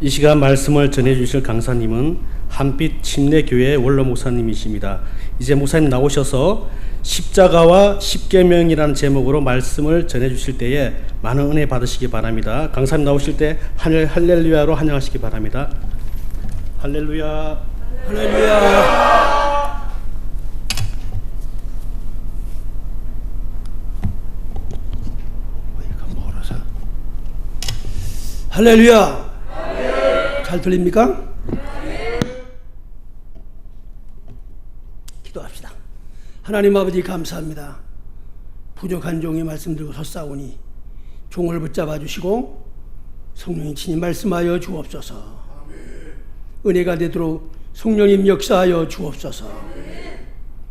이 시간 말씀을 전해주실 강사님은 한빛 침례교회 원로 목사님이십니다. 이제 목사님 나오셔서 십자가와 십계명이라는 제목으로 말씀을 전해주실 때에 많은 은혜 받으시기 바랍니다. 강사님 나오실 때 할렐루야로 환영하시기 바랍니다. 할렐루야, 할렐루야. 할렐루야. 잘 들립니까? 기도합시다. 하나님 아버지 감사합니다. 부족한 종이 말씀 들고 섰사오니 종을 붙잡아 주시고 성령님 친히 말씀하여 주옵소서. 은혜가 되도록 성령님 역사하여 주옵소서.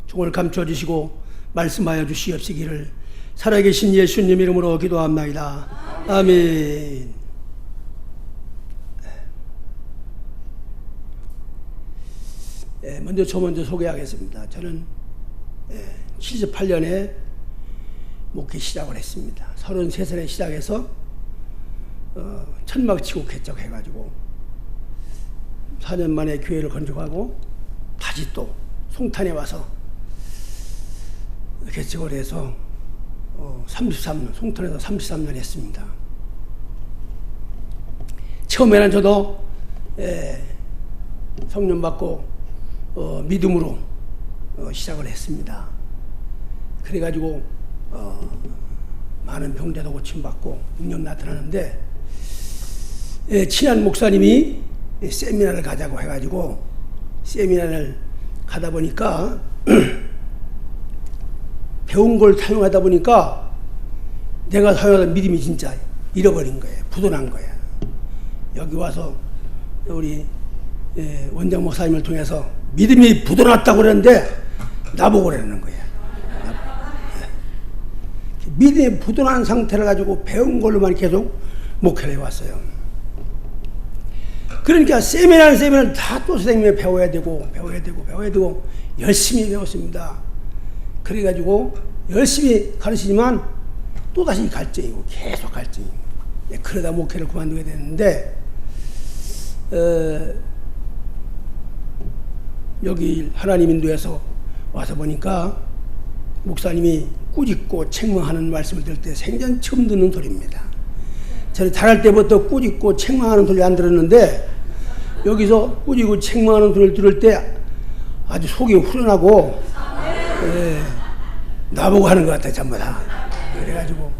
종을 감춰 주시고 말씀하여 주시옵시기를 살아계신 예수님 이름으로 기도합나이다. 아멘. 먼저 소개하겠습니다. 저는 78년에 목회 시작을 했습니다. 33살에 시작해서 천막 치고 개척해가지고 4년 만에 교회를 건축하고 다시 또 송탄에 와서 개척을 해서 33년, 송탄에서 33년 했습니다. 처음에는 저도 성령 받고 믿음으로 시작을 했습니다. 그래가지고 많은 병자도 고침받고 능력 나타나는데 친한 목사님이 세미나를 가자고 해가지고 세미나를 가다 보니까 배운 걸 사용하다 보니까 내가 사용하던 믿음이 진짜 잃어버린 거예요. 부도난 거예요. 여기 와서 우리 원장 목사님을 통해서 믿음이 부도났다고 그랬는데 나보고 그러는 거야. 믿음이 부도난 상태를 가지고 배운 걸로만 계속 목회를 해왔어요. 그러니까 세미나는 다 또 선생님이 배워야 되고 열심히 배웠습니다. 그래가지고 열심히 가르치지만 또다시 갈증이고 계속 갈증이고 그러다 목회를 그만두게 됐는데 여기 하나님 인도에서 와서 보니까 목사님이 꾸짖고 책망하는 말씀을 들을 때 생전 처음 듣는 소리입니다. 저는 자랄 때부터 꾸짖고 책망하는 소리 안 들었는데 여기서 꾸짖고 책망하는 소리를 들을 때 아주 속이 후련하고 나보고 하는 것 같아요. 전부 다. 그래가지고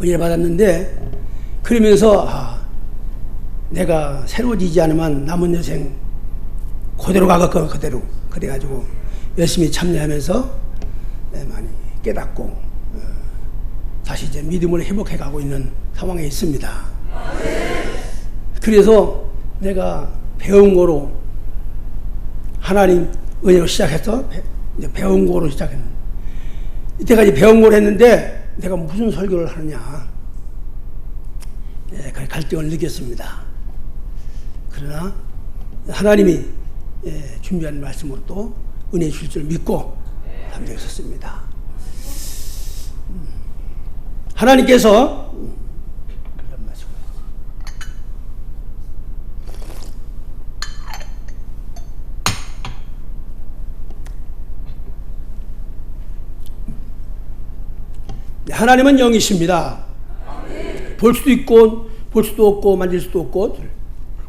은혜를 받았는데 그러면서 내가 새로워지지 않으면 남은 여생 그대로 가겠고 그대로 그래가지고 열심히 참여하면서 많이 깨닫고 다시 이제 믿음을 회복해 가고 있는 상황에 있습니다. 그래서 내가 배운 거로 하나님 은혜로 시작해서 이제 배운 거로 시작했는데 이때까지 배운 걸 했는데 내가 무슨 설교를 하느냐 갈등을 느꼈습니다. 그러나 하나님이 준비한 말씀으로 또 은혜 주실 줄 믿고 담대히 섰습니다. 하나님께서 하나님은 영이십니다. 볼 수도 있고 볼 수도 없고 만질 수도 없고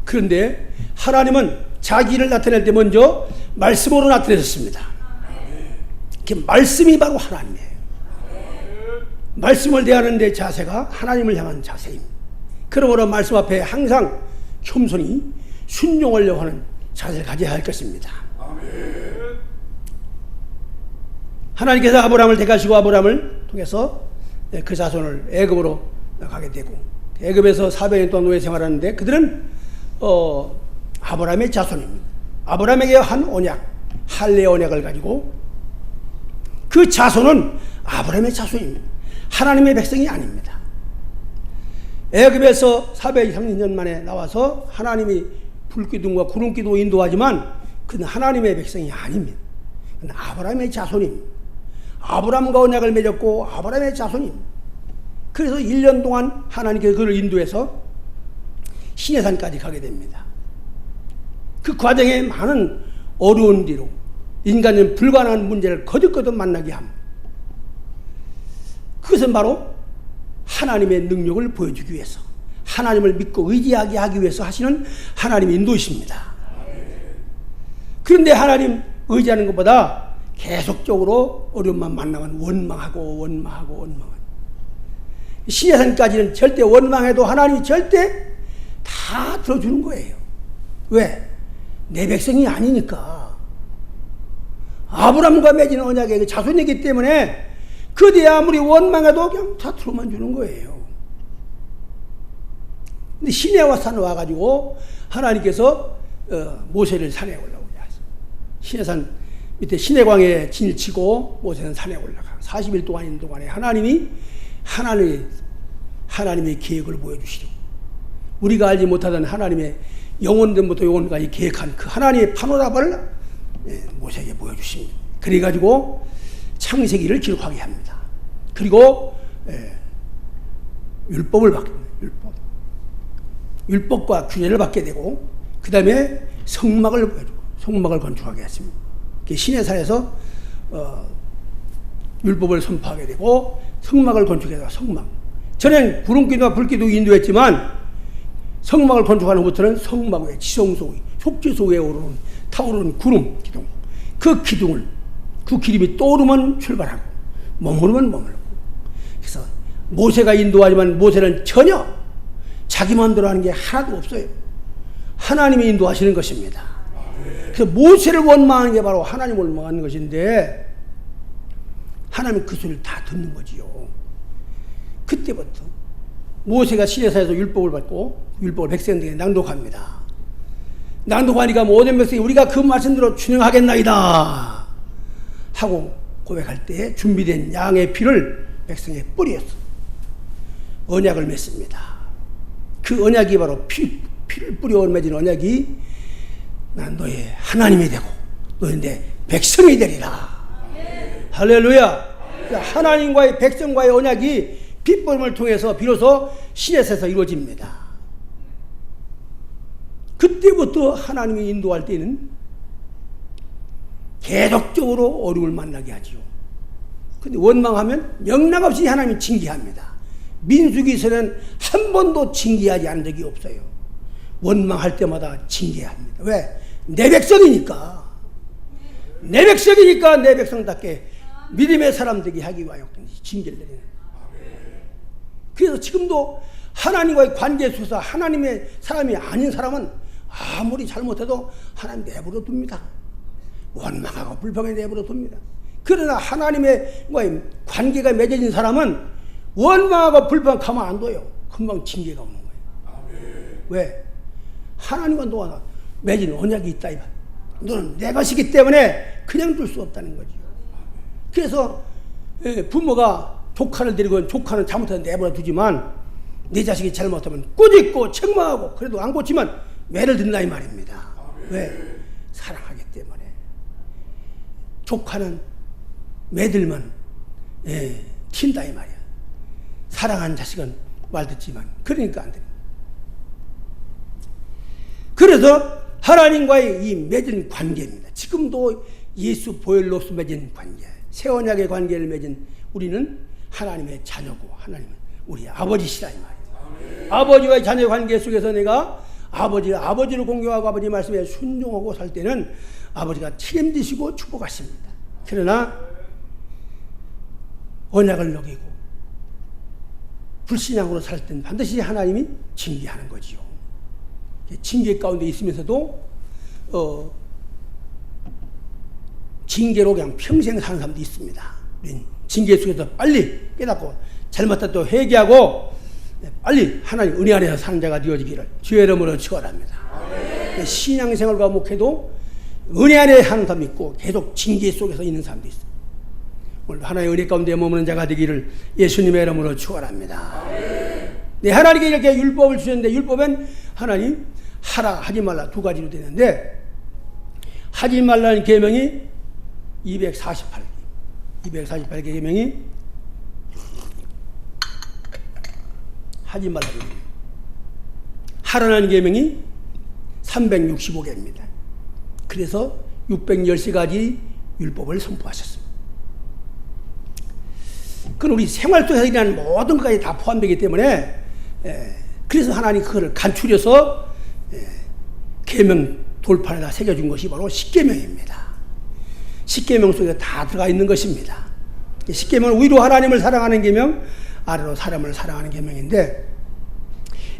그런데 하나님은 자기를 나타낼 때 먼저 말씀으로 나타내셨습니다. 말씀이 바로 하나님이에요. 말씀을 대하는 데 자세가 하나님을 향한 자세입니다. 그러므로 말씀 앞에 항상 겸손히 순종하려고 하는 자세를 가져야 할 것입니다. 하나님께서 아브라함을 택하시고 아브라함을 통해서 그 자손을 애굽으로 가게 되고 애굽에서 400년 동안 노예 생활하는데 그들은 아브라함의 자손입니다. 아브라함에게 한 언약, 할례 언약을 가지고 그 자손은 아브라함의 자손입니다. 하나님의 백성이 아닙니다. 애굽에서 430년 만에 나와서 하나님이 불기둥과 구름기둥 인도하지만 그는 하나님의 백성이 아닙니다. 그는 아브라함의 자손입니다. 아브라함과 언약을 맺었고 아브라함의 자손입니다. 그래서 1년 동안 하나님께서 그를 인도해서 시내산까지 가게 됩니다. 그 과정에 많은 어려운 뒤로 인간은 불가능한 문제를 거듭거듭 만나게 함. 그것은 바로 하나님의 능력을 보여주기 위해서, 하나님을 믿고 의지하게 하기 위해서 하시는 하나님의 인도이십니다. 그런데 하나님 의지하는 것보다 계속적으로 어려움만 만나면 원망하고 시내산까지는 절대 원망해도 하나님이 절대 다 들어주는 거예요. 왜? 내 백성이 아니니까. 아브라함과 맺은 언약의 그 자손이기 때문에 그대 아무리 원망해도 그냥 다 들어만 주는 거예요. 근데 시내와 산 와가지고 하나님께서 모세를 산에 올라오게 하셨어요. 시내산 밑에 시내광에 진을 치고 모세는 산에 올라가 40일 동안 있는 동안에 하나님의 계획을 보여주시고, 우리가 알지 못하던 하나님의 영원전부터 영원까지 계획한 그 하나님의 파노라마를 모세에게 보여주십니다. 그래가지고 창세기를 기록하게 합니다. 그리고 율법을 받게 됩니다. 율법과 규례를 받게 되고, 그 다음에 성막을 보여주고 성막을 건축하게 했습니다. 시내산에서 율법을 선포하게 되고 성막을 건축해서 성막. 전엔 구름기도와 불기도 인도했지만 성막을 건축한 후부터는 성막 위에 지성소 위, 속죄소 위에 타오르는 구름 기둥. 그 기둥을, 그 기름이 떠오르면 출발하고 머무르면 머물고. 그래서 모세가 인도하지만 모세는 전혀 자기 마음대로 하는 게 하나도 없어요. 하나님이 인도하시는 것입니다. 그래서 모세를 원망하는 게 바로 하나님을 원망하는 것인데, 하나님은 그 소리를 다 듣는 거지요. 그때부터 모세가 시내산에서 율법을 받고 율법을 백성들에게 낭독합니다. 낭독하니까 모든 백성이 우리가 그 말씀대로 준행하겠나이다 하고 고백할 때 준비된 양의 피를 백성에 뿌렸어. 언약을 맺습니다. 그 언약이 바로 피를 뿌려 맺은 언약이 난 너의 하나님이 되고 너는 내 백성이 되리라. 할렐루야. 하나님과의 백성과의 언약이 핏불을 통해서 비로소 시내산에서 이루어집니다. 그때부터 하나님이 인도할 때는 계속적으로 어려움을 만나게 하지요. 근데 원망하면 명랑없이 하나님이 징계합니다. 민수기서는 한 번도 징계하지 않은 적이 없어요. 원망할 때마다 징계합니다. 왜? 내 백성이니까. 내 백성이니까 내 백성답게 믿음의 사람들이 하기 위하여 징계를 내리는. 그래서 지금도 하나님과의 관계 속에서 하나님의 사람이 아닌 사람은 아무리 잘못해도 하나님 내버려 둡니다. 원망하고 불평에 내버려 둡니다. 그러나 하나님의 관계가 맺어진 사람은 원망하고 불평 가만 안 둬요. 금방 징계가 오는 거예요. 왜? 하나님과 너와 맺은 언약이 있다. 너는 내 것이기 때문에 그냥 둘 수 없다는 거죠. 그래서 부모가 조카를 데리고 조카는 잘못해서 내버려 두지만 내 자식이 잘못하면 꾸짖고 책망하고 그래도 안 고치면 매를 든다 이 말입니다. 왜? 사랑하기 때문에. 조카는 매들면 튄다 이 말이야. 사랑하는 자식은 말 듣지만 그러니까 안 됩니다. 그래서 하나님과의 이 맺은 관계입니다. 지금도 예수 보혈로서 맺은 관계, 새 언약의 관계를 맺은 우리는 하나님의 자녀고 하나님은 우리 아버지시라 이 말이에요. 아버지와의 자녀 관계 속에서 내가 아버지를 공경하고 아버지 말씀에 순종하고 살 때는 아버지가 책임지시고 축복하십니다. 그러나 언약을 어기고 불신앙으로 살 때는 반드시 하나님이 징계하는 거지요. 징계 가운데 있으면서도 징계로 그냥 평생 사는 사람도 있습니다. 징계 속에서 빨리 깨닫고 잘못했다고 회개하고 빨리 하나님 은혜 안에서 사는 자가 되어지기를 주의 이름으로 축원합니다. 신앙생활과 목회도 은혜 안에 하는 사람이 있고 계속 징계 속에서 있는 사람도 있어요. 오늘 하나님의 은혜 가운데 머무는 자가 되기를 예수님의 이름으로 축원합니다. 네, 하나님께 이렇게 율법을 주셨는데 율법은 하나님 하라 하지 말라 두 가지로 되는데 하지 말라는 계명이 248개 계명이 하지 말라는 살아나는 계명이 365개입니다. 그래서 613가지 율법을 선포하셨습니다. 그건 우리 생활 속에서 일어나는 모든 것까지 다 포함되기 때문에 그래서 하나님 그거를 간추려서 계명 돌판에다 새겨준 것이 바로 십계명입니다. 십계명 속에 다 들어가 있는 것입니다. 십계명은 위로 하나님을 사랑하는 계명, 아래로 사람을 사랑하는 계명인데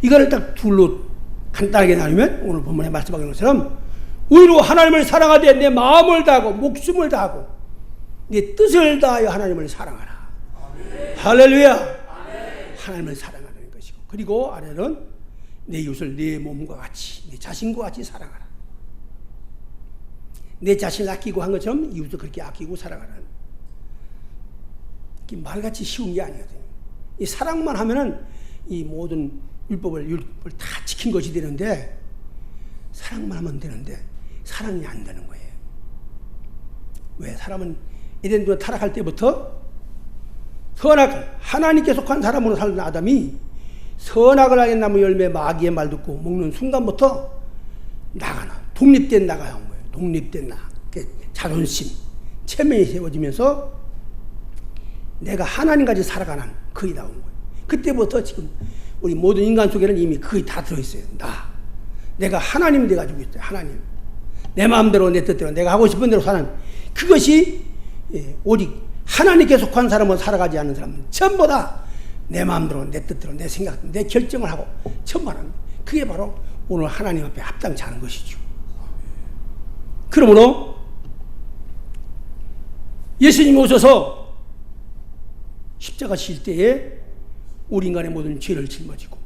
이거를 딱 둘로 간단하게 나누면 오늘 본문에 말씀하신 것처럼 위로 하나님을 사랑하되 내 마음을 다하고 목숨을 다하고 내 뜻을 다하여 하나님을 사랑하라. 아멘. 할렐루야. 아멘. 하나님을 사랑하는 것이고 그리고 아래는 내 이웃을 내 몸과 같이 내 자신과 같이 사랑하라. 내 자신을 아끼고 한 것처럼 이웃도 그렇게 아끼고 사랑하라는 말같이 쉬운 게 아니거든요. 이 사랑만 하면은 이 모든 율법을 다 지킨 것이 되는데 사랑만 하면 되는데 사랑이 안 되는 거예요. 왜? 사람은 에덴동에 타락할 때부터 선악 하나님께 속한 사람으로 살던 아담이 선악을 알게 나무 열매 마귀의 말 듣고 먹는 순간부터 나가는 독립된 나가 한 거예요. 독립된 나 자존심 체면이 세워지면서 내가 하나님까지 살아가는 그게 나온 거예요. 그때부터 지금 우리 모든 인간 속에는 이미 그게 다 들어있어요. 내가 하나님이 돼가지고 있어요. 하나님. 내 마음대로 내 뜻대로 내가 하고 싶은 대로 사는 그것이 오직 하나님께 속한 사람은 살아가지 않는 사람은 전부 다 내 마음대로 내 뜻대로 내 생각 내 결정을 하고 전부 하는 그게 바로 오늘 하나님 앞에 합당치 않은 것이죠. 그러므로 예수님이 오셔서 십자가 질 때에 우리 인간의 모든 죄를 짊어지고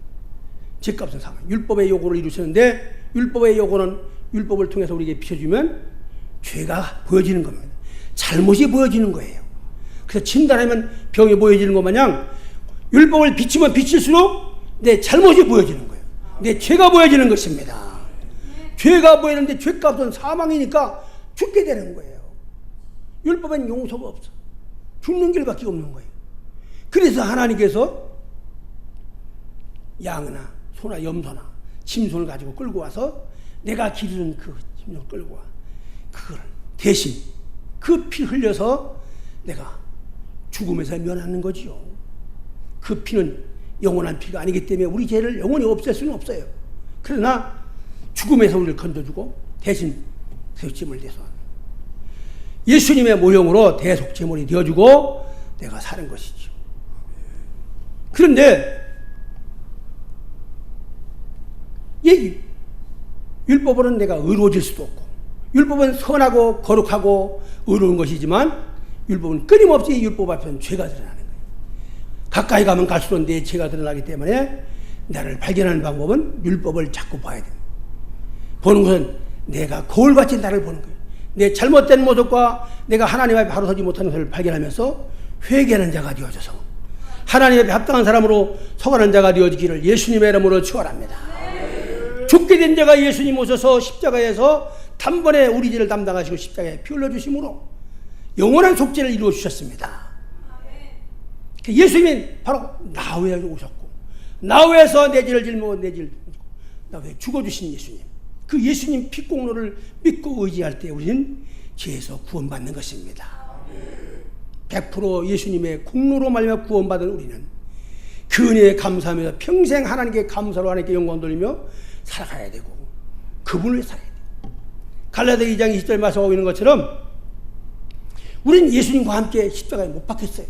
죄값은 상한 율법의 요구를 이루셨는데 율법의 요구는 율법을 통해서 우리에게 비춰주면 죄가 보여지는 겁니다. 잘못이 보여지는 거예요. 그래서 진단하면 병이 보여지는 것 마냥 율법을 비추면 비칠수록 내 잘못이 보여지는 거예요. 내 죄가 보여지는 것입니다. 죄가 보이는데 죄값은 사망이니까 죽게 되는 거예요. 율법엔 용서가 없어. 죽는 길밖에 없는 거예요. 그래서 하나님께서 양이나 소나 염소나 짐승을 가지고 끌고 와서 내가 기르는 그 짐승을 끌고 와 그걸 대신 그 피 흘려서 내가 죽음에서 면하는 거지요. 그 피는 영원한 피가 아니기 때문에 우리 죄를 영원히 없앨 수는 없어요. 그러나 죽음에서 우리를 건져주고 대신 대속제물을 대서 예수님의 모형으로 대속제물이 되어주고 내가 사는 것이죠. 그런데 율법으로는 내가 의로워질 수도 없고 율법은 선하고 거룩하고 의로운 것이지만 율법은 끊임없이 율법 앞에는 죄가 드러나는 거예요. 가까이 가면 갈수록 내 죄가 드러나기 때문에 나를 발견하는 방법은 율법을 자꾸 봐야 돼요. 보는 것은 내가 거울같이 나를 보는 거예요. 내 잘못된 모습과 내가 하나님 앞에 바로 서지 못하는 것을 발견하면서 회개하는 자가 되어져서 하나님 앞에 합당한 사람으로 서가는 자가 되어지기를 예수님의 이름으로 축원합니다. 죽게 된 자가 예수님 오셔서 십자가에서 단번에 우리 죄를 담당하시고 십자가에 피 흘려주심으로 영원한 속죄를 이루어 주셨습니다. 예수님이 바로 나 위에 오셨고 나 위에서 내 죄를 짊어 내 죄를 나 위에 죽어주신 예수님 그 예수님 피 공로를 믿고 의지할 때 우리는 죄에서 구원받는 것입니다. 100% 예수님의 공로로 말미암아 구원받은 우리는 그 은혜에 감사하면서 평생 하나님께 감사로 하나님께 영광 돌리며 살아가야 되고 그분을 위해 살아야 돼요. 갈라디아 2장 20절 말씀하고 있는 것처럼 우리는 예수님과 함께 십자가에 못 박혔어요.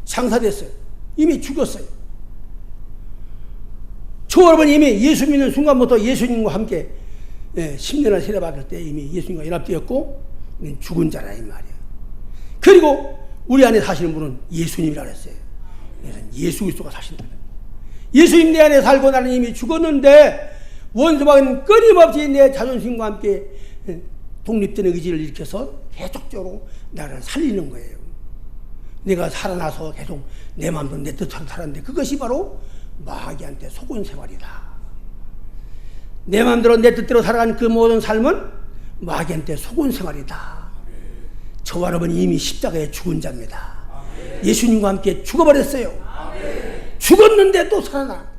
장사됐어요. 이미 죽었어요. 저 여러분 이미 예수 믿는 순간부터 예수님과 함께 10년을 세례받을 때 이미 예수님과 연합되었고 우리는 죽은 자라 이 말이에요. 그리고 우리 안에 사시는 분은 예수님이라고 했어요. 예수 그리스도가 사신다. 예수님 내 안에 살고 나는 이미 죽었는데 원수방은 끊임없이 내 자존심과 함께 독립된 의지를 일으켜서 계속적으로 나를 살리는 거예요. 내가 살아나서 계속 내 마음대로 내 뜻대로 살았는데 그것이 바로 마귀한테 속은 생활이다. 내 마음대로 내 뜻대로 살아간 그 모든 삶은 마귀한테 속은 생활이다. 저와 여러분이 이미 십자가에 죽은 자입니다. 예수님과 함께 죽어버렸어요. 죽었는데 또 살아나.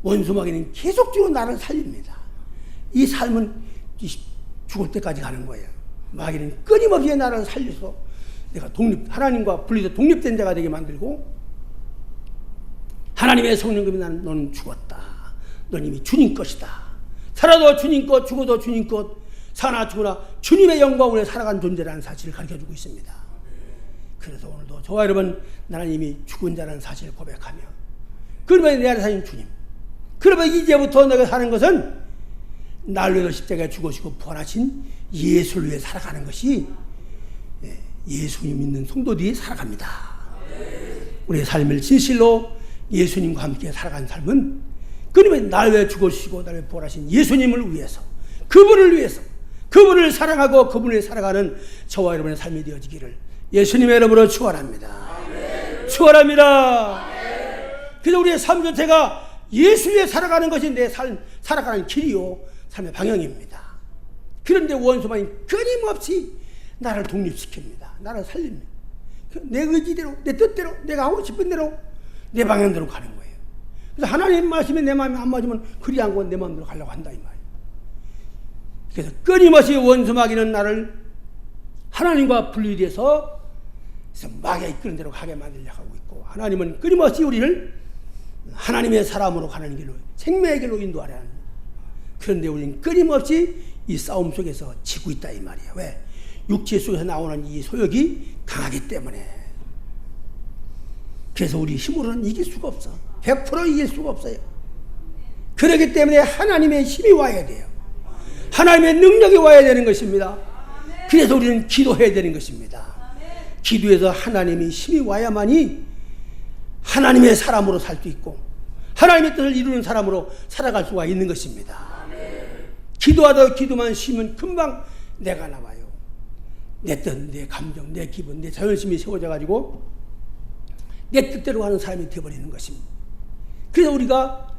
원수 마귀는 계속적으로 나를 살립니다. 이 삶은 죽을 때까지 가는 거예요. 마귀는 끊임없이 나를 살려서 내가 하나님과 분리해서 독립된 자가 되게 만들고, 하나님의 성령님이 너는 죽었다. 너는 이미 주님 것이다. 살아도 주님 것, 죽어도 주님 것, 사나 죽으나 주님의 영광을 위해 살아간 존재라는 사실을 가르쳐주고 있습니다. 그래서 오늘도 저와 여러분, 나는 이미 죽은 자라는 사실을 고백하며, 그러면 내 안에 사신 주님, 그러면 이제부터 내가 사는 것은 나를 위해서 십자가에 죽으시고 부활하신 예수를 위해 살아가는 것이, 예수님 믿는 성도들이 살아갑니다. 우리의 삶을 진실로 예수님과 함께 살아가는 삶은, 그러면 나를 위해 죽으시고 나를 위해 부활하신 예수님을 위해서, 그분을 위해서, 그분을 사랑하고 그분을 살아가는 저와 여러분의 삶이 되어지기를 예수님의 이름으로 축원합니다. 축원합니다. 그래서 우리의 삶 전체가 예수 위에 살아가는 것이 내 삶, 살아가는 길이요, 삶의 방향입니다. 그런데 원수만이 끊임없이 나를 독립시킵니다. 나를 살립니다. 내 의지대로, 내 뜻대로, 내가 하고 싶은 대로, 내 방향대로 가는 거예요. 그래서 하나님 말씀에 내 마음이 안 맞으면 그리 안 건 내 마음대로 가려고 한다, 이 말이에요. 그래서 끊임없이 원수 마귀는 나를 하나님과 분리돼서 마귀가 이끄는 대로 가게 만들려고 하고 있고, 하나님은 끊임없이 우리를 하나님의 사람으로 가는 길로, 생명의 길로 인도하려 합니다. 그런데 우리는 끊임없이 이 싸움 속에서 지고 있다, 이 말이에요. 왜? 육체 속에서 나오는 이 소욕이 강하기 때문에. 그래서 우리 힘으로는 이길 수가 없어. 100% 이길 수가 없어요. 그렇기 때문에 하나님의 힘이 와야 돼요. 하나님의 능력이 와야 되는 것입니다. 그래서 우리는 기도해야 되는 것입니다. 기도해서 하나님의 힘이 와야만이 하나님의 사람으로 살 수 있고, 하나님의 뜻을 이루는 사람으로 살아갈 수가 있는 것입니다. 기도하다 기도만 쉬면 금방 내가 나와요. 내 뜻, 내 감정, 내 기분, 내 자존심이 세워져 가지고 내 뜻대로 하는 사람이 되어버리는 것입니다. 그래서 우리가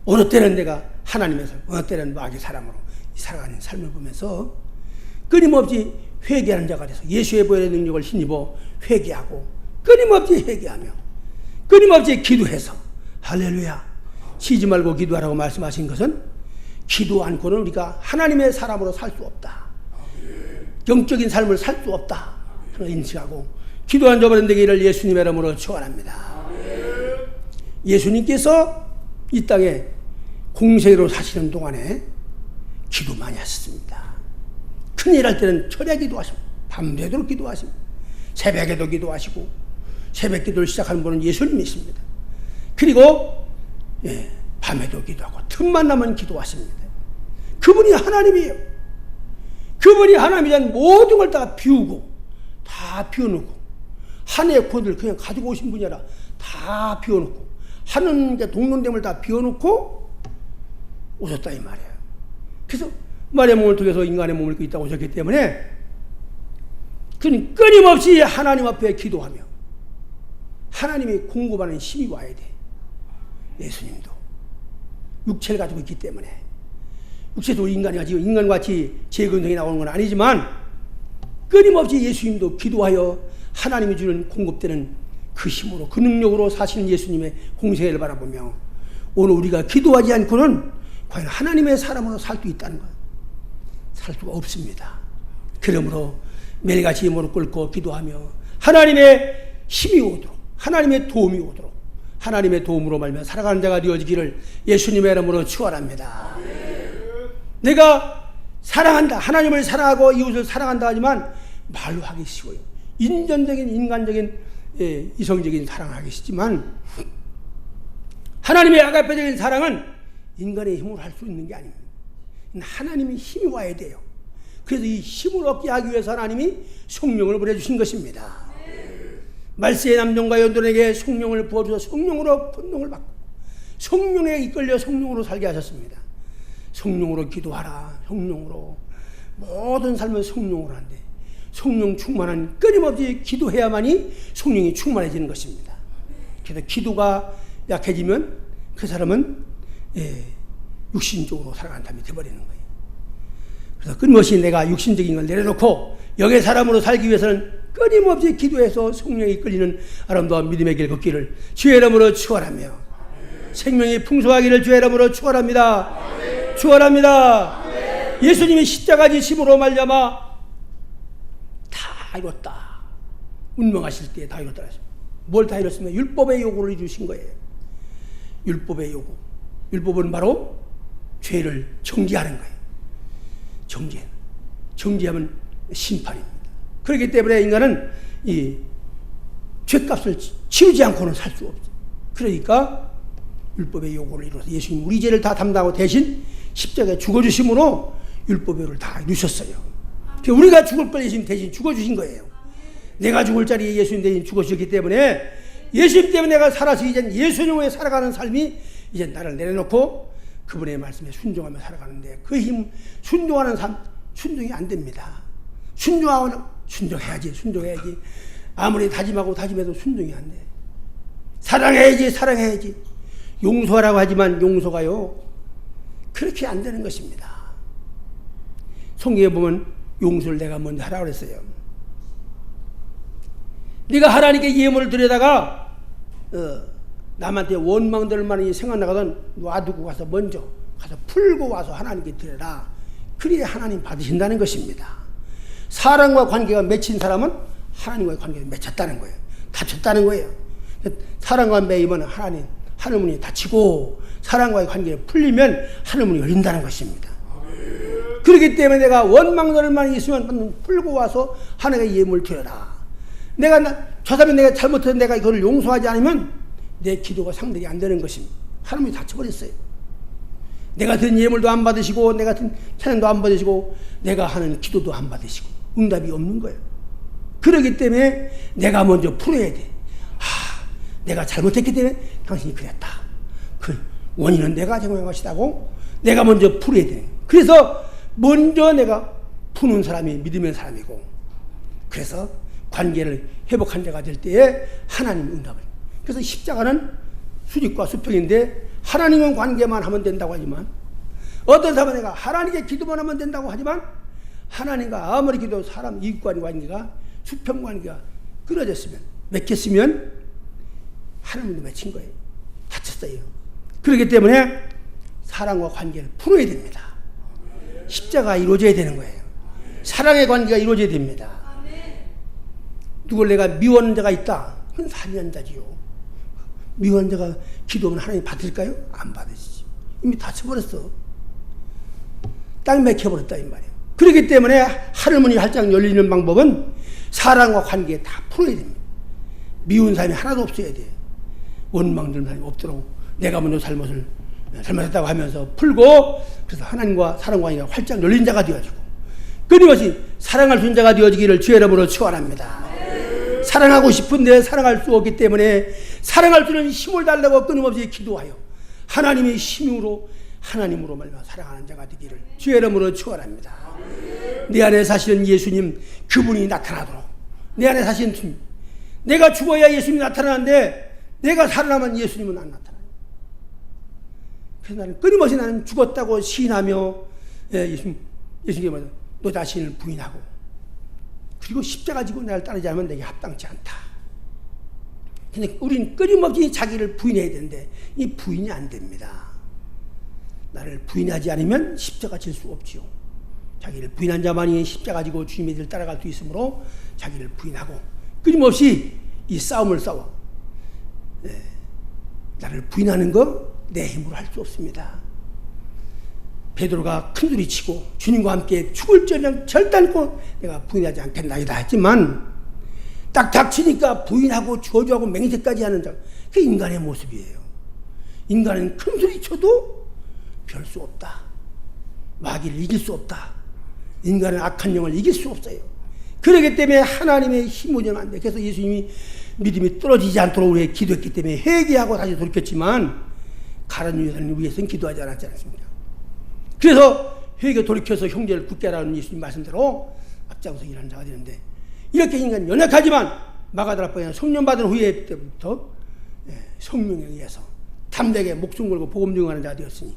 어느 때는 내가 하나님의 사람, 어느 때는 마귀 사람으로 살아가는 삶을 보면서 끊임없이 회개하는 자가 돼서 예수의 보혈의 능력을 힘입어 회개하고, 끊임없이 회개하며 끊임없이 기도해서, 할렐루야, 쉬지 말고 기도하라고 말씀하신 것은 기도 않고는 우리가 하나님의 사람으로 살 수 없다, 영적인 삶을 살 수 없다 하는 인식하고, 기도한 저버린 되기를 예수님의 이름으로 축원합니다. 예수님께서 이 땅에 공생애로 사시는 동안에 기도 많이 하셨습니다. 큰일 할 때는 철야 기도하시고, 밤새도록 기도하시고, 새벽에도 기도하시고, 새벽 기도를 시작하는 분은 예수님이십니다. 그리고 밤에도 기도하고, 틈만 나면 기도하십니다. 그분이 하나님이에요. 그분이 하나님이란 모든 걸 다 비우고, 다 비워놓고, 한해 코드를 그냥 가지고 오신 분이 아니라 다 비워놓고, 하는 동론됨을 다 비워놓고 오셨다, 이 말이에요. 그래서 말의 몸을 통해서 인간의 몸을 입고 있다고 오셨기 때문에, 그는 끊임없이 하나님 앞에 기도하며 하나님이 공급하는 힘이 와야 돼. 예수님도 육체를 가지고 있기 때문에, 육체도 인간같이 재근성이 나오는 건 아니지만, 끊임없이 예수님도 기도하여 하나님이 주는 공급되는 그 힘으로, 그 능력으로 사시는 예수님의 공생애를 바라보며, 오늘 우리가 기도하지 않고는 과연 하나님의 사람으로 살 수 있다는 것, 살 수가 없습니다. 그러므로 매일같이 무릎 꿇고 기도하며 하나님의 힘이 오도록, 하나님의 도움이 오도록, 하나님의 도움으로 말며 살아가는 자가 되어지기를 예수님의 이름으로 축원합니다. 내가 사랑한다, 하나님을 사랑하고 이웃을 사랑한다 하지만 말로 하기 쉬워요. 인전적인, 인간적인, 이성적인 사랑을 하기 쉽지만, 하나님의 아가페적인 사랑은 인간의 힘으로 할 수 있는 게 아닙니다. 하나님의 힘이 와야 돼요. 그래서 이 힘을 얻게 하기 위해서 하나님이 성령을 보내주신 것입니다. 말세의 남종과 여인들에게 성령을 부어주셔서 성령으로 권능을 받고, 성령에 이끌려 성령으로 살게 하셨습니다. 성령으로 기도하라, 성령으로 모든 삶은 성령으로 한대. 성령 충만한, 끊임없이 기도해야만이 성령이 충만해지는 것입니다. 그래서 기도가 약해지면 그 사람은 육신적으로 살아가는 사람이 되어버리는 거예요. 그래서 끊임없이 내가 육신적인 걸 내려놓고 영의 사람으로 살기 위해서는 끊임없이 기도해서 성령에 이끌리는 아름다운 믿음의 길 걷기를 주의 이름으로 축원하며, 생명이 풍성하기를 주의 이름으로 축원합니다. 축원합니다. 예수님이 십자가 지심으로 말미암아 다 이뤘다. 운명하실 때 다 이뤘다. 뭘 다 이뤘으면 율법의 요구를 이루신 거예요. 율법의 요구. 율법은 바로 죄를 정죄하는 거예요. 정죄하면 심판입니다. 그렇기 때문에 인간은 이 죄값을 치우지 않고는 살 수 없어요. 그러니까 율법의 요구를 이루어서 예수님 우리 죄를 다 담당하고 대신 십자가에 죽어주심으로 율법의 요구를 다 이루셨어요. 우리가 죽을 걸 예수님 대신 죽어주신 거예요. 내가 죽을 자리에 예수님 대신 죽어주셨기 때문에 예수님 때문에 내가 살아서 이제 예수님으로 살아가는 삶이 이제 나를 내려놓고 그분의 말씀에 순종하며 살아가는데 그 힘, 순종하는 삶, 순종이 안 됩니다. 순종해야지. 아무리 다짐하고 다짐해도 순종이 안 돼. 사랑해야지. 용서하라고 하지만 용서가요, 그렇게 안 되는 것입니다. 성경에 보면 용서를 내가 먼저 하라고 그랬어요. 네가 하나님께 예물을 드려다가 남한테 원망들 많이 생각나거든 놔두고 가서 먼저 가서 풀고 와서 하나님께 드려라. 그래야 하나님 받으신다는 것입니다. 사람과 관계가 맺힌 사람은 하나님과의 관계가 맺혔다는 거예요. 닫혔다는 거예요. 사랑과 매이면 하늘문이 닫히고 사랑과의 관계가 풀리면 하늘문이 열린다는 것입니다. 그렇기 때문에 내가 원망들만 있으면 풀고 와서 하나님께 예물을 드려라. 저 사람이 내가 잘못해서 내가 이거를 용서하지 않으면 내 기도가 상달이 안 되는 것입니다. 하나님이 닫혀버렸어요. 내가 드린 예물도 안 받으시고 내가 드린 찬양도 안 받으시고 내가 하는 기도도 안 받으시고 응답이 없는 거예요. 그렇기 때문에 내가 먼저 풀어야 돼. 내가 잘못했기 때문에 당신이 그랬다. 그 원인은 내가 정한 것이다고 내가 먼저 풀어야 돼. 그래서 먼저 내가 푸는 사람이 믿음의 사람이고, 그래서 관계를 회복한 자가 될 때에 하나님 응답을. 그래서 십자가는 수직과 수평인데 하나님은 관계만 하면 된다고 하지만, 어떤 사람은 내가 하나님께 기도만 하면 된다고 하지만 하나님과 아무리 기도 사람 이웃과의 관계가 수평 관계가 끊어졌으면, 맺혔으면 하나님도 맺힌 거예요. 다쳤어요. 그렇기 때문에 사랑과 관계를 풀어야 됩니다. 십자가 이루어져야 되는 거예요. 사랑의 관계가 이루어져야 됩니다. 누굴 내가 미워하는 자가 있다. 그건 살인한 자지요. 미워하는 자가 기도하면 하나님 받을까요? 안 받으시죠. 이미 다쳐버렸어. 딱 맥혀버렸다 이 말이에요. 그렇기 때문에 하늘문이 활짝 열리는 방법은 사랑과 관계에 다 풀어야 됩니다. 미운 사람이 하나도 없어야 돼. 원망들은 사람이 없도록 내가 먼저 잘못했다고 하면서 풀고, 그래서 하나님과 사랑 관계가 활짝 열린 자가 되어지고 끊임없이 사랑할 수 있는 자가 되어지기를 주의 이름으로 축원합니다. 사랑하고 싶은데 사랑할 수 없기 때문에 사랑할 수 있는 힘을 달라고 끊임없이 기도하여 하나님의 힘으로 하나님으로 말미암아 사랑하는 자가 되기를 주의 이름으로 축원합니다. 내 안에 사시는 예수님, 그분이 나타나도록. 내 안에 사시는 주님, 내가 죽어야 예수님이 나타나는데 내가 살아나면 예수님은 안 나타나요. 그래서 나는 끊임없이 나는 죽었다고 시인하며 예수님께 말해서 너 자신을 부인하고, 그리고 십자가 지고 나를 따르지 않으면 내게 합당치 않다. 근데 우리는 끊임없이 자기를 부인해야 되는데 이 부인이 안 됩니다. 나를 부인하지 않으면 십자가 질 수 없지요. 자기를 부인한 자만이 십자가 지고 주님의 길을 따라갈 수 있으므로 자기를 부인하고 끊임없이 이 싸움을 싸워. 나를 부인하는 거 내 힘으로 할 수 없습니다. 베드로가 큰 소리 치고 주님과 함께 죽을 전령 절단코 내가 부인하지 않겠나이다 했지만, 딱 닥치니까 부인하고 저주하고 맹세까지 하는 자, 그게 인간의 모습이에요. 인간은 큰 소리 쳐도 별 수 없다. 마귀를 이길 수 없다. 인간은 악한 영을 이길 수 없어요. 그렇기 때문에 하나님의 힘을 의지하면 안 돼. 그래서 예수님이 믿음이 떨어지지 않도록 우리에게 기도했기 때문에 회개하고 다시 돌이켰지만, 가라는 여자를 위해서는 기도하지 않았지 않습니까? 그래서 회개 돌이켜서 형제를 굳게 하라는 예수님 말씀대로 앞장서 일하는 자가 되는데, 이렇게 인간이 연약하지만 마가다락방에 성령 받은 후에 때부터 성령에 의해서 담대하게 목숨 걸고 복음 증거하는 자가 되었으니,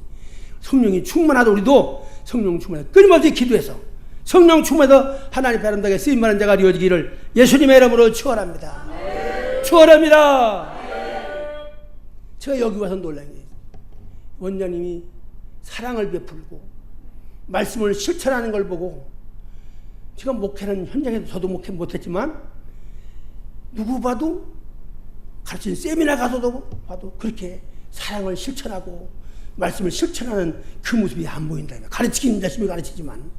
성령이 충만하다 우리도 성령 충만해서 끊임없이 기도해서 성령 충만해서 하나님의 아름답게 쓰임받는 자가 되어지기를 예수님의 이름으로 축원합니다. 축원합니다. 제가 여기 와서 놀란 게 원장님이 사랑을 베풀고 말씀을 실천하는 걸 보고 제가 목회는 현장에서 저도 목회 못했지만 누구 봐도 가르친 세미나 가서도 봐도 그렇게 사랑을 실천하고 말씀을 실천하는 그 모습이 안 보인다. 가르치긴 열심히 가르치지만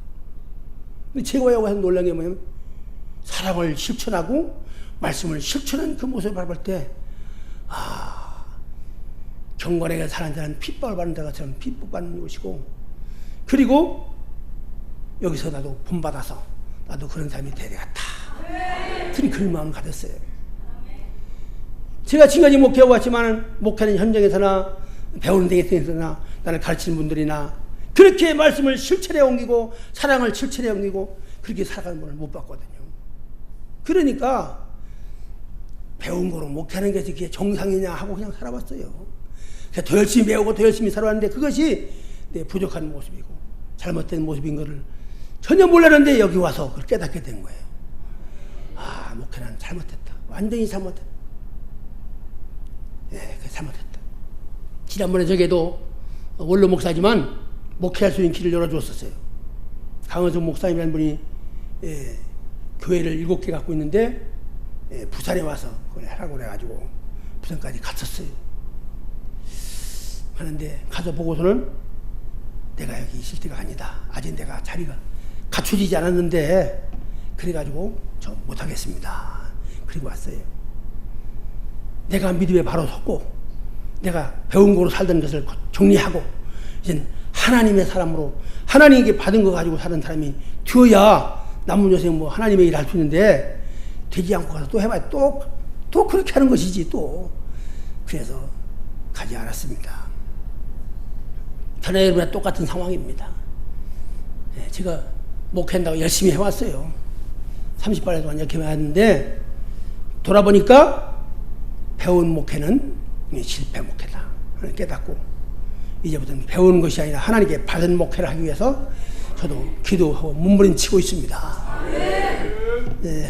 근데 제가 여기서 놀란 게 뭐냐면 사랑을 실천하고 말씀을 실천하는 그 모습을 바라볼 때 경건하게 사는 자는 핍박을 받는 자처럼 핍박받는 것이고 그리고 여기서 나도 본받아서 나도 그런 사람이 되야겠다. 그런 마음을 가졌어요. 제가 지금까지 목회하고 왔지만 목회는 현장에서나 배우는 데에서나 나를 가르치는 분들이나 그렇게 말씀을 실천에 옮기고 사랑을 실천에 옮기고 그렇게 살아가는 분을 못 봤거든요. 그러니까 배운 거로 목회하는 게 그게 정상이냐 하고 그냥 살아왔어요. 그래서 더 열심히 배우고 더 열심히 살아왔는데 그것이 내 부족한 모습이고 잘못된 모습인 것을 전혀 몰랐는데 여기 와서 그걸 깨닫게 된 거예요. 목회는 잘못했다. 완전히 잘못했다. 잘못했다. 지난번에 저게도 원로 목사지만 목회할 수 있는 길을 열어주었었어요. 강은성 목사님이라는 분이 교회를 7개 갖고 있는데 부산에 와서 그걸 하라고 그래가지고 부산까지 갔었어요. 하는데 가서 보고서는 내가 여기 있을 때가 아니다. 아직 내가 자리가 갖춰지지 않았는데 그래가지고 저 못하겠습니다. 그리고 왔어요. 내가 믿음에 바로 섰고 내가 배운 거로 살던 것을 정리하고 이제 하나님의 사람으로 하나님께 받은 거 가지고 사는 사람이 되어야 남은 여생 뭐 하나님의 일을 할 수 있는데 되지 않고 가서 또 해봐야 또 그렇게 하는 것이지 또. 그래서 가지 않았습니다. 저나 여러분과 똑같은 상황입니다. 제가 목회한다고 열심히 해왔어요. 30발에 동안 이렇게 해왔는데 돌아보니까 배운 목회는 실패 목회다. 깨닫고 이제부터는 배우는 것이 아니라 하나님께 받은 목회를 하기 위해서 저도 기도하고 몸부림치고 있습니다.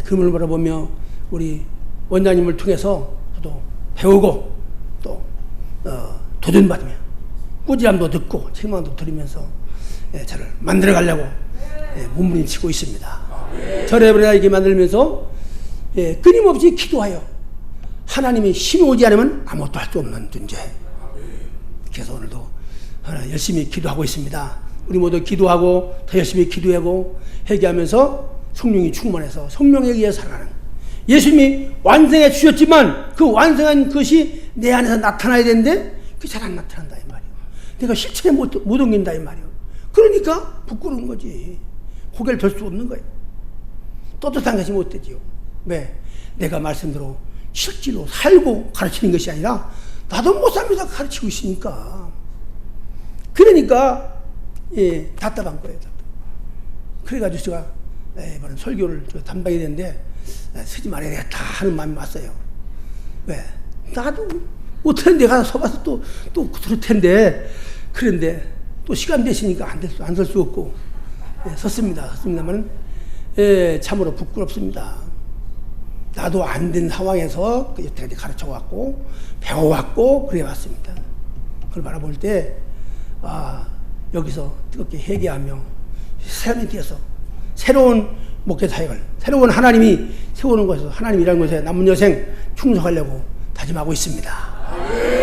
그 문을 바라보며 우리 원장님을 통해서 저도 배우고 또 도전받으며 꾸지람도 듣고 책망도 들으면서 저를 만들어 가려고 몸부림치고 있습니다. 저를 이렇게 만들면서 끊임없이 기도하여 하나님의 힘이 오지 않으면 아무것도 할 수 없는 존재. 그래서 오늘도 열심히 기도하고 있습니다. 우리 모두 기도하고 더 열심히 기도하고 회개하면서 성령이 충만해서 성령에 의해 살아가는 예수님이 완성해 주셨지만 그 완성한 것이 내 안에서 나타나야 되는데 그게 잘 안 나타난다 이 말이에요. 내가 실천에 못 옮긴다 이 말이에요. 그러니까 부끄러운 거지. 고개를 들 수 없는 거예요. 떳떳한 것이 못 되지요. 왜? 내가 말씀대로 실제로 살고 가르치는 것이 아니라 나도 못 살면서 가르치고 있으니까. 그러니까 답답한 거예요. 그래가지고 제가 이번에 설교를 담당해야 되는데 쓰지 말아야 되겠다 하는 마음이 왔어요. 왜? 나도 못하는데 가서 서봐서 또 그럴 텐데 그런데 또 시간 되시니까 안 설 수 없고 섰습니다만 참으로 부끄럽습니다. 나도 안 된 상황에서 여태까지 가르쳐왔고 배워왔고 그래왔습니다. 그걸 바라볼 때 여기서 뜨겁게 회개하며 사람이 되어서 새로운 목회 사역을 새로운 하나님이 세우는 것에서 하나님이라는 것에 남은 여생 충성하려고 다짐하고 있습니다.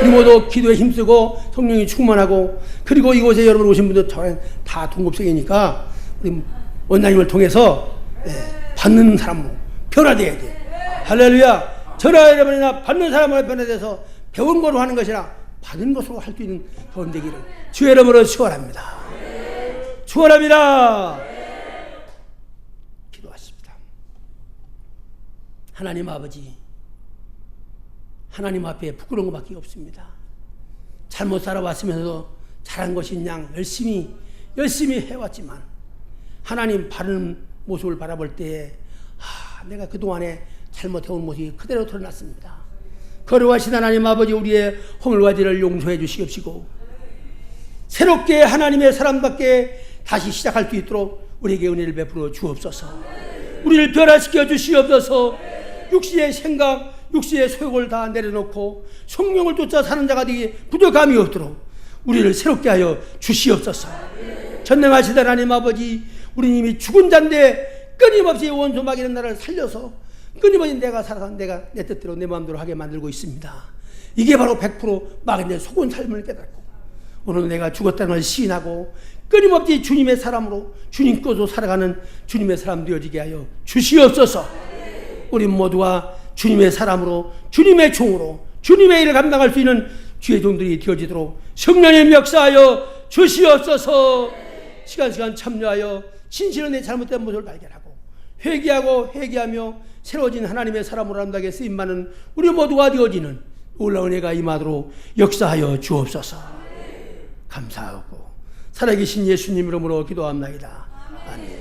우리 모두 기도에 힘쓰고 성령이 충만하고 그리고 이곳에 여러분 오신 분들 다 동급생이니까 우리 원장님을 통해서 받는 사람으로 변화되어야 돼. 할렐루야. 저나 여러분이나 받는 사람으로 변화돼서 배운 거로 하는 것이라 받은 것으로 할 수 있는 그런 되기를 주의 이름으로 축원합니다. 축원합니다. 기도하십니다. 하나님 아버지, 하나님 앞에 부끄러운 것밖에 없습니다. 잘못 살아왔으면서도 잘한 것인 양 열심히 해왔지만 하나님 바른 모습을 바라볼 때에 내가 그동안에 잘못해온 모습이 그대로 드러났습니다. 거룩하신 하나님 아버지, 우리의 허물과 죄를 용서해 주시옵시고 새롭게 하나님의 사람답게 다시 시작할 수 있도록 우리에게 은혜를 베풀어 주옵소서. 우리를 변화시켜 주시옵소서. 육신의 생각, 육신의 소욕을 다 내려놓고 성령을 쫓아 사는 자가 되기 부족함이 없도록 우리를 새롭게 하여 주시옵소서. 전능하신 하나님 아버지, 우리 이미 죽은 자인데 끊임없이 원수 마귀는 나를 살려서 끊임없이 내가 살아서 내가 내 뜻대로 내 마음대로 하게 만들고 있습니다. 이게 바로 100% 마귀의 속은 삶을 깨닫고 오늘 내가 죽었다는 걸 시인하고 끊임없이 주님의 사람으로 주님 거로 살아가는 주님의 사람 되어지게 하여 주시옵소서. 우리 모두가 주님의 사람으로 주님의 종으로 주님의 일을 감당할 수 있는 주의 종들이 되어지도록 성령님 역사하여 주시옵소서. 시간 참여하여 진실은 내 잘못된 모습을 발견하고 회개하며 새로워진 하나님의 사람으로 남다하게 쓰임받는 우리 모두가 되어지는 놀라운 은혜가 임하도록 역사하여 주옵소서. 감사하고 살아계신 예수님 이름으로 기도합나이다. 아멘.